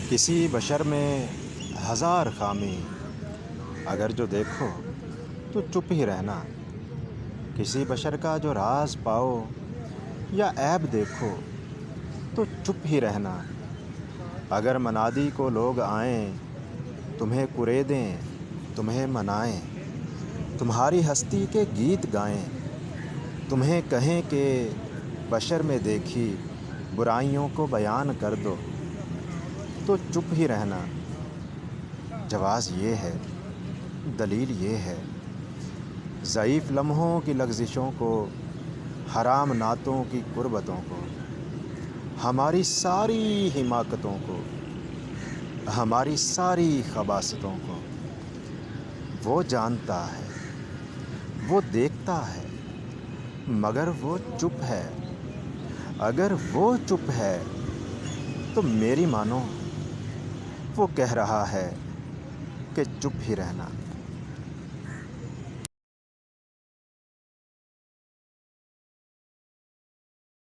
किसी बशर में हज़ार खामी, अगर जो देखो तो चुप ही रहना। किसी बशर का जो राज पाओ या ऐब देखो तो चुप ही रहना। अगर मनादी को लोग आएं, तुम्हें कुरेदें, तुम्हें मनाएं, तुम्हारी हस्ती के गीत गाएं, तुम्हें कहें कि बशर में देखी बुराइयों को बयान कर दो, तो चुप ही रहना। जवाज़ ये है, दलील ये है, ज़ईफ़ लम्हों की लग़ज़िशों को, हराम नातों की कुर्बतों को, हमारी सारी हिमाकतों को, हमारी सारी ख़बासतों को। वो जानता है, वो देखता है, मगर वो चुप है। अगर वो चुप है तो मेरी मानो, वो कह रहा है कि चुप ही रहना।